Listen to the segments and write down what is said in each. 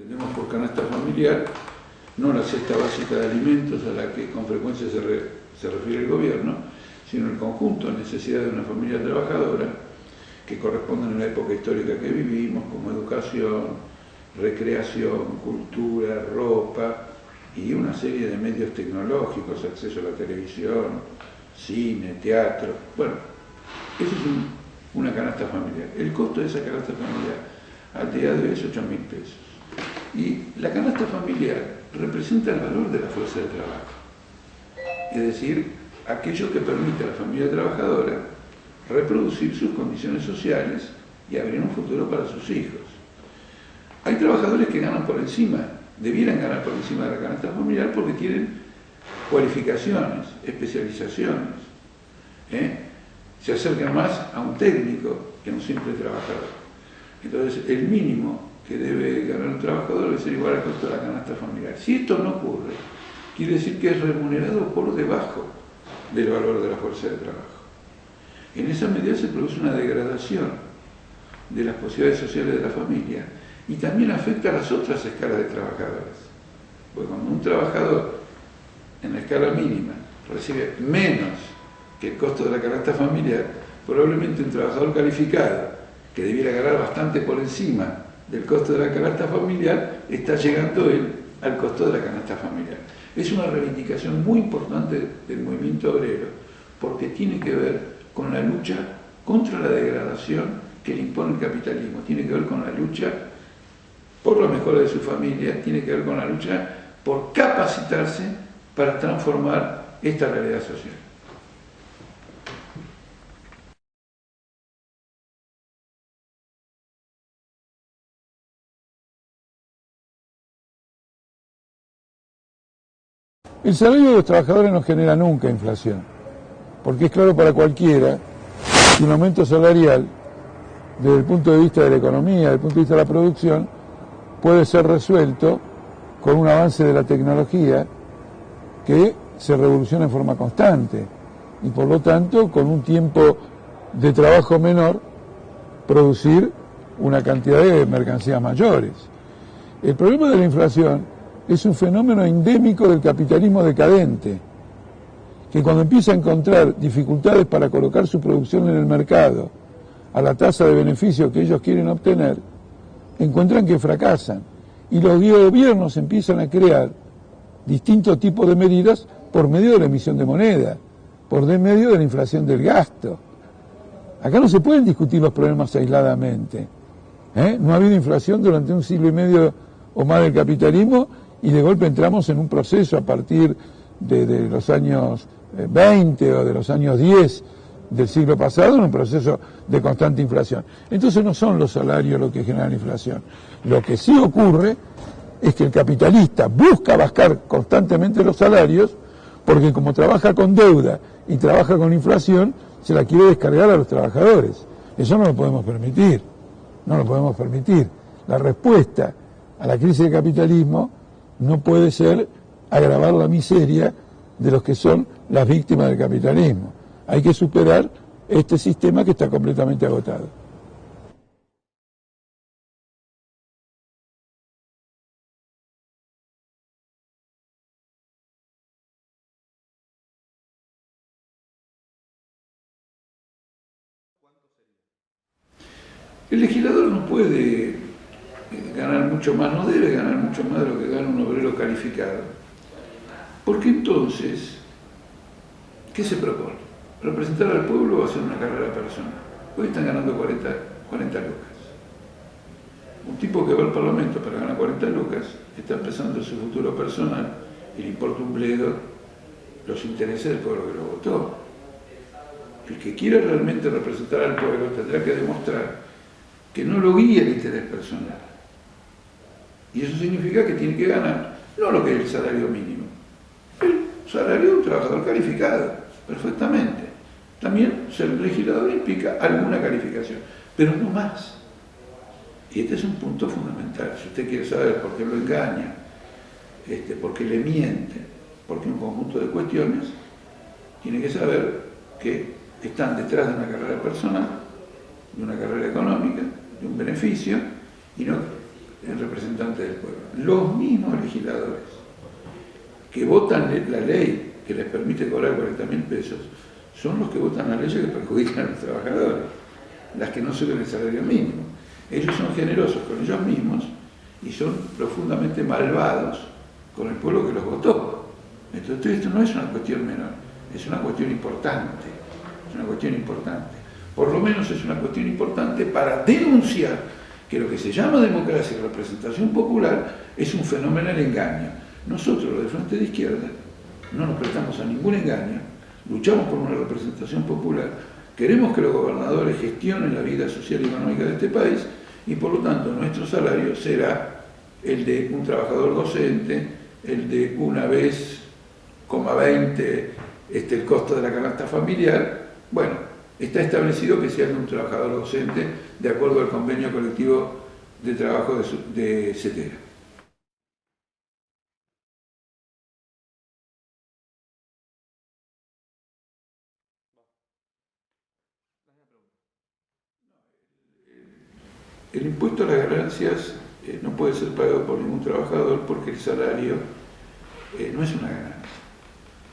Entendemos por canasta familiar no la cesta básica de alimentos a la que con frecuencia se refiere el gobierno, sino el conjunto de necesidades de una familia trabajadora que corresponden a la época histórica que vivimos, como educación, recreación, cultura, ropa y una serie de medios tecnológicos, acceso a la televisión, cine, teatro. Bueno, eso es una canasta familiar. El costo de esa canasta familiar al día de hoy es 8.000 pesos. Y la canasta familiar representa el valor de la fuerza de trabajo. Es decir, aquello que permite a la familia trabajadora reproducir sus condiciones sociales y abrir un futuro para sus hijos. Hay trabajadores que ganan por encima, debieran ganar por encima de la canasta familiar porque tienen cualificaciones, especializaciones. Se acercan más a un técnico que a un simple trabajador. Entonces, el mínimo que debe ganar un trabajador debe ser igual al costo de la canasta familiar. Si esto no ocurre, quiere decir que es remunerado por debajo del valor de la fuerza de trabajo. En esa medida se produce una degradación de las posibilidades sociales de la familia y también afecta a las otras escalas de trabajadores. Porque cuando un trabajador en la escala mínima recibe menos que el costo de la canasta familiar, probablemente un trabajador calificado que debiera ganar bastante por encima del costo de la canasta familiar, está llegando él al costo de la canasta familiar. Es una reivindicación muy importante del movimiento obrero, porque tiene que ver con la lucha contra la degradación que le impone el capitalismo, tiene que ver con la lucha por la mejora de su familia, tiene que ver con la lucha por capacitarse para transformar esta realidad social. El salario de los trabajadores no genera nunca inflación, porque es claro para cualquiera que un aumento salarial, desde el punto de vista de la economía, desde el punto de vista de la producción, puede ser resuelto con un avance de la tecnología que se revoluciona en forma constante y por lo tanto con un tiempo de trabajo menor producir una cantidad de mercancías mayores. El problema de la inflación es un fenómeno endémico del capitalismo decadente, que cuando empieza a encontrar dificultades para colocar su producción en el mercado a la tasa de beneficio que ellos quieren obtener, encuentran que fracasan. Y los gobiernos empiezan a crear distintos tipos de medidas por medio de la emisión de moneda, por medio de la inflación del gasto. Acá no se pueden discutir los problemas aisladamente. No ha habido inflación durante un siglo y medio o más del capitalismo y de golpe entramos en un proceso a partir de los años 20 o de los años 10 del siglo pasado, en un proceso de constante inflación. Entonces no son los salarios lo que generan inflación. Lo que sí ocurre es que el capitalista busca bajar constantemente los salarios porque como trabaja con deuda y trabaja con inflación, se la quiere descargar a los trabajadores. Eso no lo podemos permitir. No lo podemos permitir. La respuesta a la crisis del capitalismo no puede ser agravar la miseria de los que son las víctimas del capitalismo. Hay que superar este sistema que está completamente agotado. El legislador no puede ganar mucho más, no debe ganar mucho más de lo que gana un obrero calificado. Porque entonces, ¿qué se propone? Representar al pueblo o hacer una carrera personal. Hoy están ganando 40 lucas. Un tipo que va al Parlamento para ganar 40 lucas está empezando su futuro personal y le importa un bledo los intereses del pueblo que lo votó. El que quiera realmente representar al pueblo tendrá que demostrar que no lo guía el interés personal. Y eso significa que tiene que ganar no lo que es el salario mínimo, el salario de un trabajador calificado, perfectamente. También ser legislador implica alguna calificación, pero no más. Y este es un punto fundamental. Si usted quiere saber por qué lo engaña, por qué le miente, por qué un conjunto de cuestiones, tiene que saber que están detrás de una carrera personal, de una carrera económica, de un beneficio, y no en representantes del pueblo. Los mismos legisladores que votan la ley que les permite cobrar 40.000 pesos son los que votan las leyes que perjudican a los trabajadores, las que no suben el salario mínimo. Ellos son generosos con ellos mismos y son profundamente malvados con el pueblo que los votó. Entonces esto no es una cuestión menor, es una cuestión importante, es una cuestión importante. Por lo menos es una cuestión importante para denunciar que lo que se llama democracia y representación popular es un fenómeno del engaño. Nosotros, los del Frente de Izquierda, no nos prestamos a ningún engaño, luchamos por una representación popular, queremos que los gobernadores gestionen la vida social y económica de este país y por lo tanto nuestro salario será el de un trabajador docente, el de una vez, 20 el costo de la canasta familiar. Bueno, está establecido que sea de un trabajador docente de acuerdo al convenio colectivo de trabajo de CETERA. El impuesto a las ganancias no puede ser pagado por ningún trabajador porque el salario no es una ganancia.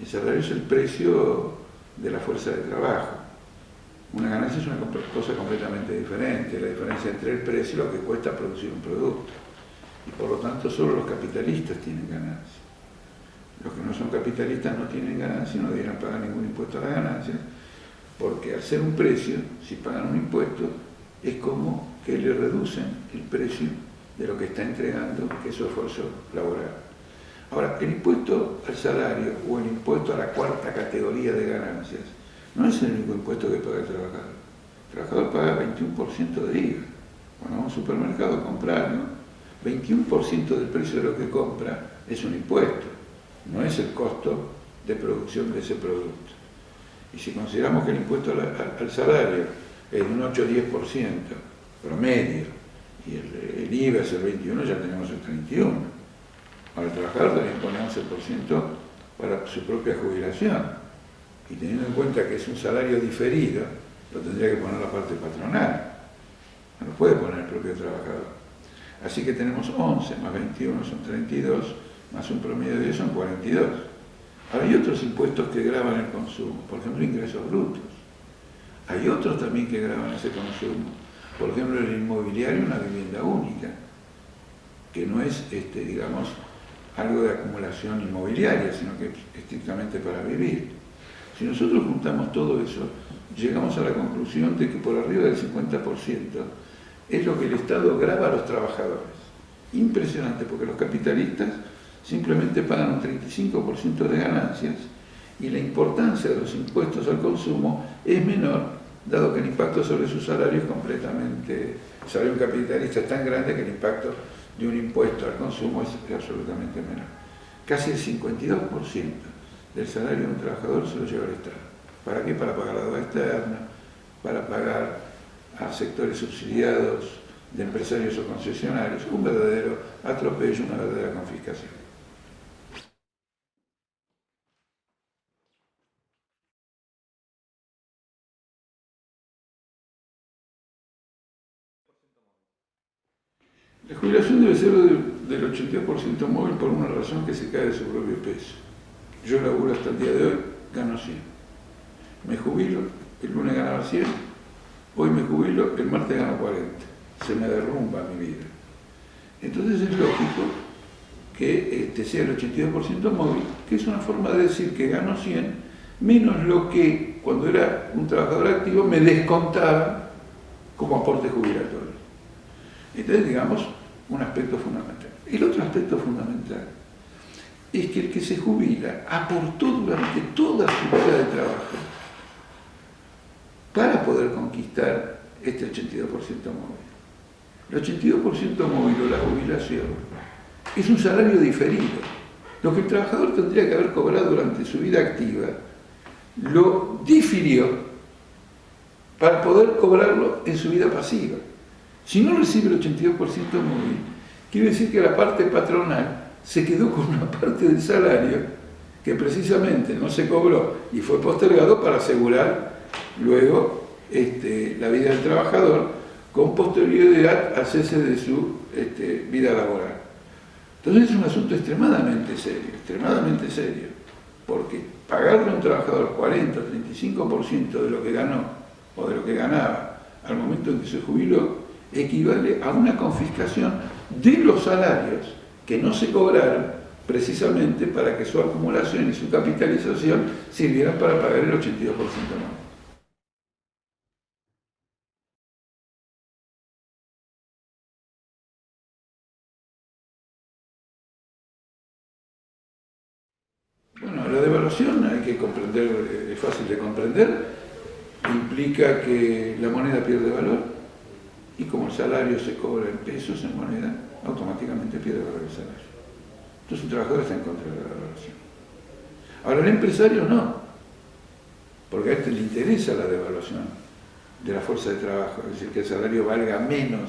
El salario es el precio de la fuerza de trabajo. Una ganancia es una cosa completamente diferente, la diferencia entre el precio y lo que cuesta producir un producto. Y por lo tanto solo los capitalistas tienen ganancia. Los que no son capitalistas no tienen ganancia y no deberían pagar ningún impuesto a las ganancias, porque al ser un precio, si pagan un impuesto, es como que le reducen el precio de lo que está entregando, que es su esfuerzo laboral. Ahora, el impuesto al salario o el impuesto a la cuarta categoría de ganancias no es el único impuesto que paga el trabajador. El trabajador paga 21% de IVA. Cuando va a un supermercado a comprarlo, 21% del precio de lo que compra es un impuesto, no es el costo de producción de ese producto. Y si consideramos que el impuesto al salario es de un 8 o 10% promedio y el IVA es el 21%, ya tenemos el 31%. Ahora el trabajador también pone 11% para su propia jubilación. Y teniendo en cuenta que es un salario diferido, lo tendría que poner la parte patronal. No lo puede poner el propio trabajador. Así que tenemos 11 más 21 son 32, más un promedio de 10 son 42. Ahora hay otros impuestos que gravan el consumo, por ejemplo ingresos brutos. Hay otros también que gravan ese consumo. Por ejemplo el inmobiliario, una vivienda única, que no es, digamos, algo de acumulación inmobiliaria, sino que es estrictamente para vivir. Si nosotros juntamos todo eso, llegamos a la conclusión de que por arriba del 50% es lo que el Estado grava a los trabajadores. Impresionante, porque los capitalistas simplemente pagan un 35% de ganancias y la importancia de los impuestos al consumo es menor, dado que el impacto sobre su salario es completamente... El salario de un capitalista es tan grande que el impacto de un impuesto al consumo es absolutamente menor. Casi el 52% del salario de un trabajador se lo lleva el Estado. ¿Para qué? Para pagar la deuda externa, para pagar a sectores subsidiados de empresarios o concesionarios, un verdadero atropello, una verdadera confiscación. La jubilación debe ser del 82% móvil por una razón que se cae de su propio peso. Yo laburo hasta el día de hoy, gano 100. Me jubilo, el lunes ganaba 100, hoy me jubilo, el martes gano 40. Se me derrumba mi vida. Entonces es lógico que sea el 82% móvil, que es una forma de decir que gano 100, menos lo que cuando era un trabajador activo me descontaba como aporte jubilatorio. Entonces, digamos, un aspecto fundamental. El otro aspecto fundamental es que el que se jubila aportó durante toda su vida de trabajo para poder conquistar este 82% móvil. El 82% móvil o la jubilación es un salario diferido. Lo que el trabajador tendría que haber cobrado durante su vida activa, lo difirió para poder cobrarlo en su vida pasiva. Si no recibe el 82% móvil, quiere decir que la parte patronal se quedó con una parte del salario que precisamente no se cobró y fue postergado para asegurar luego la vida del trabajador con posterioridad al cese de su vida laboral. Entonces es un asunto extremadamente serio, porque pagarle a un trabajador 40 o 35% de lo que ganó o de lo que ganaba al momento en que se jubiló equivale a una confiscación de los salarios que no se cobraron precisamente para que su acumulación y su capitalización sirvieran para pagar el 82% más. Bueno, la devaluación hay que comprender, es fácil de comprender, implica que la moneda pierde valor y como el salario se cobra en pesos, en moneda, automáticamente pierde valor el salario. Entonces el trabajador está en contra de la devaluación. Ahora el empresario no, porque a este le interesa la devaluación de la fuerza de trabajo, es decir, que el salario valga menos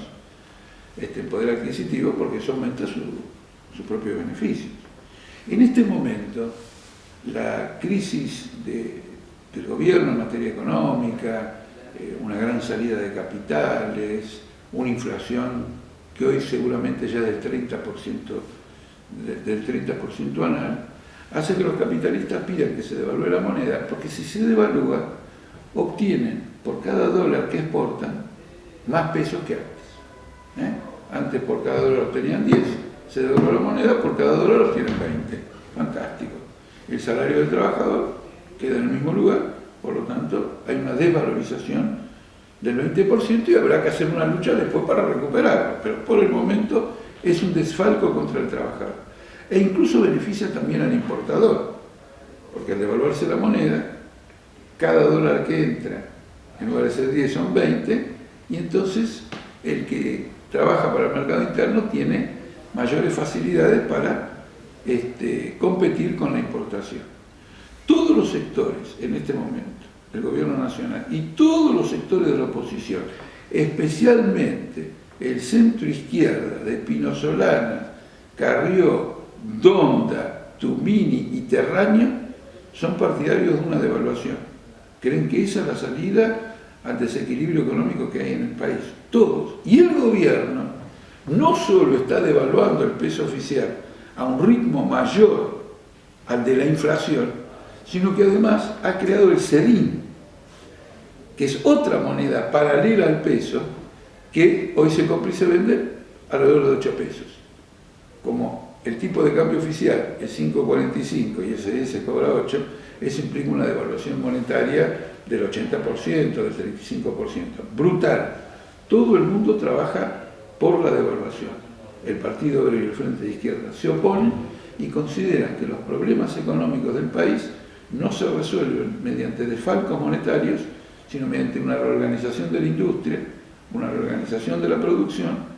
el poder adquisitivo porque eso aumenta sus propios beneficios. En este momento, la crisis del gobierno en materia económica, una gran salida de capitales, una inflación que hoy seguramente ya del 30% anual, hace que los capitalistas pidan que se devalúe la moneda, porque si se devalúa, obtienen por cada dólar que exportan más pesos que antes. Antes por cada dólar obtenían 10, se devalúa la moneda, por cada dólar obtienen 20. Fantástico. El salario del trabajador queda en el mismo lugar, por lo tanto hay una desvalorización del 20% y habrá que hacer una lucha después para recuperarlo, pero por el momento es un desfalco contra el trabajador. E incluso beneficia también al importador, porque al devaluarse la moneda, cada dólar que entra, en lugar de ser 10 son 20, y entonces el que trabaja para el mercado interno tiene mayores facilidades para competir con la importación. Todos los sectores en este momento, el gobierno nacional y todos los sectores de la oposición, especialmente el centro izquierda de Pino Solana, Carrió, Donda, Tumini y Terraño, son partidarios de una devaluación. Creen que esa es la salida al desequilibrio económico que hay en el país. Todos. Y el gobierno no solo está devaluando el peso oficial a un ritmo mayor al de la inflación, sino que además ha creado el SEDIN, que es otra moneda paralela al peso, que hoy se compra y se vende alrededor de 8 pesos. Como el tipo de cambio oficial es 5,45 y el CDI se cobra 8, eso implica una devaluación monetaria del 80%, del 35%. Brutal. Todo el mundo trabaja por la devaluación. El Partido Obrero y el Frente de Izquierda se oponen y consideran que los problemas económicos del país no se resuelven mediante desfalcos monetarios, sino mediante una reorganización de la industria, una reorganización de la producción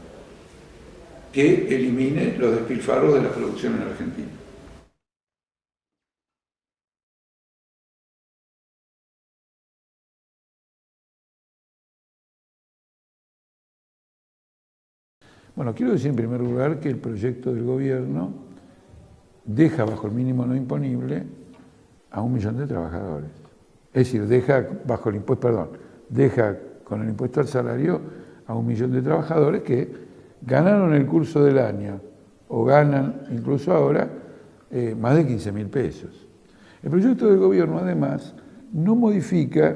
que elimine los despilfarros de la producción en Argentina. Bueno, quiero decir en primer lugar que el proyecto del gobierno deja bajo el mínimo no imponible a 1 millón de trabajadores. Es decir, deja bajo el impuesto, deja con el impuesto al salario a 1 millón de trabajadores que ganaron en el curso del año o ganan incluso ahora más de 15.000 pesos. El proyecto del gobierno además no modifica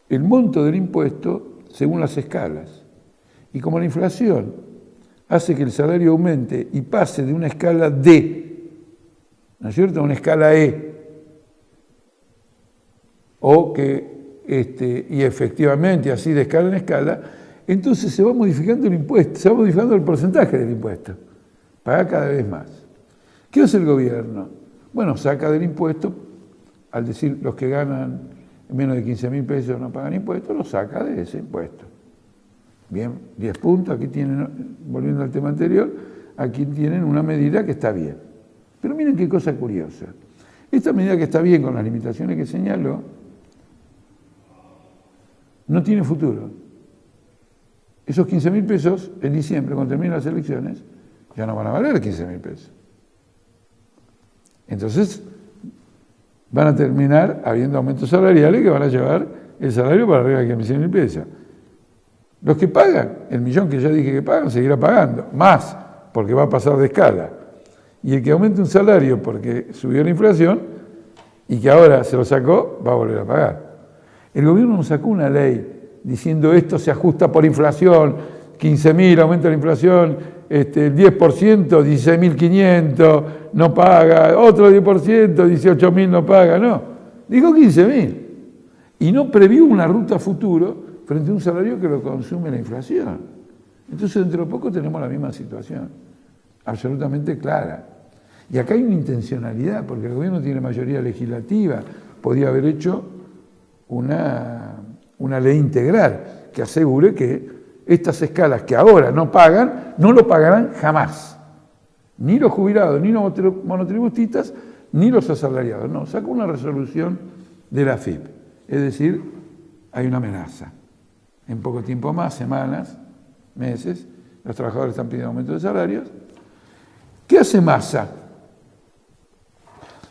el monto del impuesto según las escalas. Y como la inflación hace que el salario aumente y pase de una escala D, ¿no es cierto?, a una escala E, o que, y efectivamente así de escala en escala, entonces se va modificando el impuesto, se va modificando el porcentaje del impuesto, paga cada vez más. ¿Qué hace el gobierno? Bueno, saca del impuesto, al decir los que ganan menos de 15.000 pesos no pagan impuestos, lo saca de ese impuesto. Bien, 10 puntos, aquí tienen, volviendo al tema anterior, aquí tienen una medida que está bien. Pero miren qué cosa curiosa. Esta medida que está bien con las limitaciones que señaló, no tiene futuro. Esos 15.000 pesos en diciembre, cuando terminen las elecciones, ya no van a valer 15.000 pesos. Entonces, van a terminar habiendo aumentos salariales que van a llevar el salario para arriba de 15.000 pesos. Los que pagan, el millón que ya dije que pagan, seguirá pagando, más, porque va a pasar de escala. Y el que aumente un salario porque subió la inflación y que ahora se lo sacó, va a volver a pagar. El gobierno nos sacó una ley diciendo esto se ajusta por inflación, 15.000 aumenta la inflación, el 10%, 16.500 no paga, otro 10%, 18.000 no paga, no. Dijo 15.000. Y no previó una ruta a futuro frente a un salario que lo consume la inflación. Entonces, dentro de poco tenemos la misma situación, absolutamente clara. Y acá hay una intencionalidad, porque el gobierno tiene mayoría legislativa, podía haber hecho una ley integral que asegure que estas escalas que ahora no pagan, no lo pagarán jamás. Ni los jubilados, ni los monotributistas, ni los asalariados. No, sacó una resolución de la AFIP. Es decir, hay una amenaza. En poco tiempo más, semanas, meses, los trabajadores están pidiendo aumento de salarios. ¿Qué hace Massa?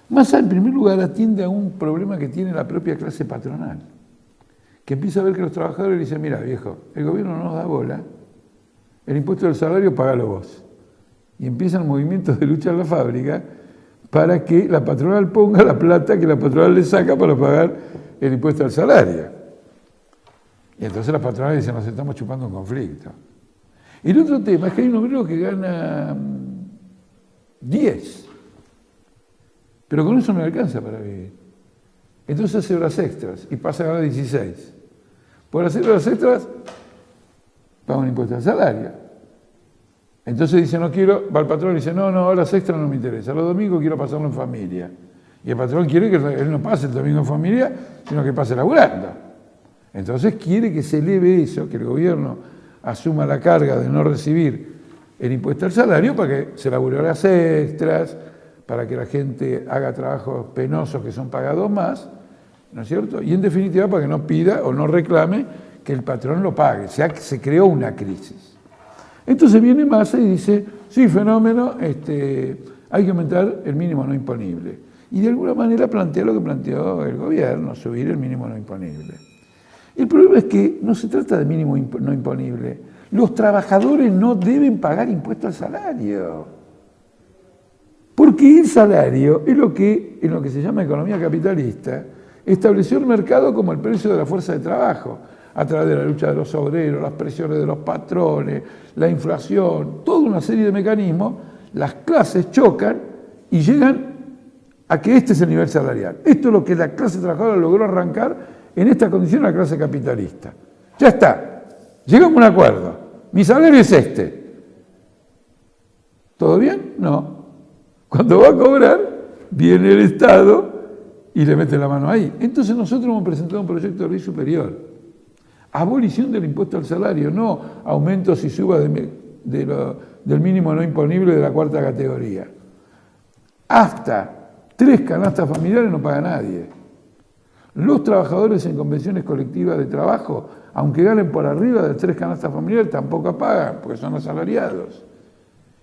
Massa, en primer lugar, atiende a un problema que tiene la propia clase patronal, que empieza a ver que los trabajadores dicen, mira, viejo, el gobierno no nos da bola, el impuesto del salario pagalo vos. Y empiezan movimientos de lucha en la fábrica para que la patronal ponga la plata que la patronal le saca para pagar el impuesto al salario. Y entonces las patronales dicen, nos estamos chupando un conflicto. Y el otro tema es que hay un obrero que gana 10, pero con eso no le alcanza para vivir. Entonces hace horas extras y pasa a ganar 16. Por hacer horas extras, paga un impuesto al salario. Entonces dice, no quiero, va el patrón y dice, no, horas extras no me interesa, los domingos quiero pasarlo en familia. Y el patrón quiere que él no pase el domingo en familia, sino que pase laburando. Entonces quiere que se eleve eso, que el gobierno asuma la carga de no recibir el impuesto al salario para que se labure horas extras, para que la gente haga trabajos penosos que son pagados más, ¿no es cierto? Y en definitiva para que no pida o no reclame que el patrón lo pague. O sea, que se creó una crisis. Entonces viene Massa y dice, sí, fenómeno, hay que aumentar el mínimo no imponible. Y de alguna manera plantea lo que planteó el gobierno, subir el mínimo no imponible. El problema es que no se trata de mínimo no imponible. Los trabajadores no deben pagar impuesto al salario. Porque el salario es lo que, en lo que se llama economía capitalista, estableció el mercado como el precio de la fuerza de trabajo, a través de la lucha de los obreros, las presiones de los patrones, la inflación, toda una serie de mecanismos, las clases chocan y llegan a que este es el nivel salarial. Esto es lo que la clase trabajadora logró arrancar en esta condición a la clase capitalista. Ya está, llegamos a un acuerdo, mi salario es este. ¿Todo bien? No. Cuando va a cobrar, viene el Estado y le mete la mano ahí. Entonces nosotros hemos presentado un proyecto de ley superior. Abolición del impuesto al salario, no aumentos y subas del mínimo no imponible de la cuarta categoría. Hasta 3 canastas familiares no paga nadie. Los trabajadores en convenciones colectivas de trabajo, aunque ganen por arriba de 3 canastas familiares, tampoco pagan, porque son asalariados.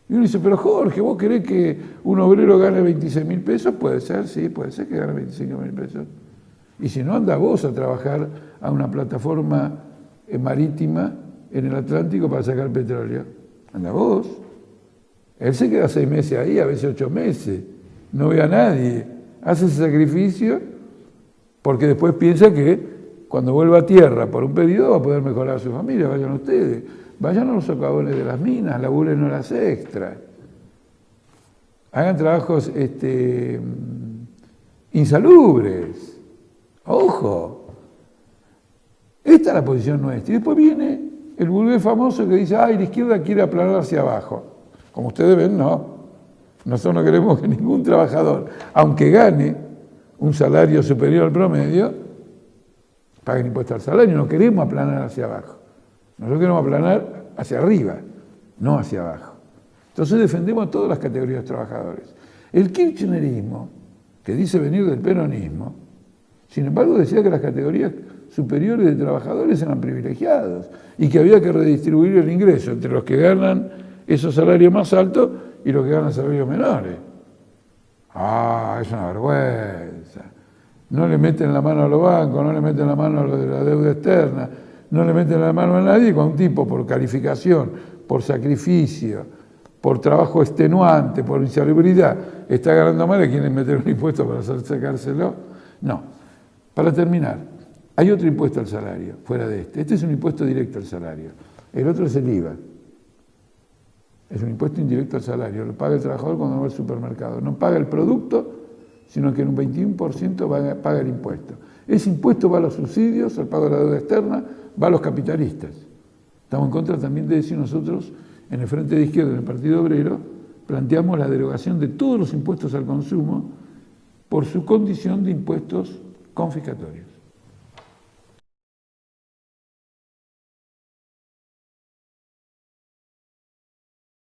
Y uno dice, pero Jorge, ¿vos querés que un obrero gane 26.000 pesos? Puede ser, sí, puede ser que gane 25.000 pesos. Y si no, anda vos a trabajar a una plataforma marítima en el Atlántico para sacar petróleo. Anda vos. Él se queda 6 meses ahí, a veces 8 meses. No ve a nadie. Hace ese sacrificio porque después piensa que cuando vuelva a tierra por un periodo va a poder mejorar a su familia. Vayan ustedes. Vayan a los socavones de las minas, laburen horas extras. Hagan trabajos insalubres. Ojo. Esta es la posición nuestra. Y después viene el burgués famoso que dice, ay, la izquierda quiere aplanar hacia abajo. Como ustedes ven, no. Nosotros no queremos que ningún trabajador, aunque gane un salario superior al promedio, pague impuesto al salario. No queremos aplanar hacia abajo. Nosotros queremos aplanar hacia arriba, no hacia abajo. Entonces defendemos a todas las categorías de trabajadores. El kirchnerismo, que dice venir del peronismo, sin embargo decía que las categorías superiores de trabajadores eran privilegiados y que había que redistribuir el ingreso entre los que ganan esos salarios más altos y los que ganan salarios menores. Ah, es una vergüenza. No le meten la mano a los bancos, no le meten la mano a lo de la deuda externa, no le meten la mano a nadie, cuando un tipo por calificación, por sacrificio, por trabajo extenuante, por insalubridad, está ganando mal, ¿le quieren meter un impuesto para sacárselo? No. Para terminar, hay otro impuesto al salario, fuera de este. Este es un impuesto directo al salario. El otro es el IVA. Es un impuesto indirecto al salario. Lo paga el trabajador cuando va al supermercado. No paga el producto, sino que en un 21% paga el impuesto. Ese impuesto va a los subsidios, al pago de la deuda externa, va a los capitalistas. Estamos en contra también de decir nosotros, en el Frente de Izquierda, en el Partido Obrero, planteamos la derogación de todos los impuestos al consumo por su condición de impuestos confiscatorios.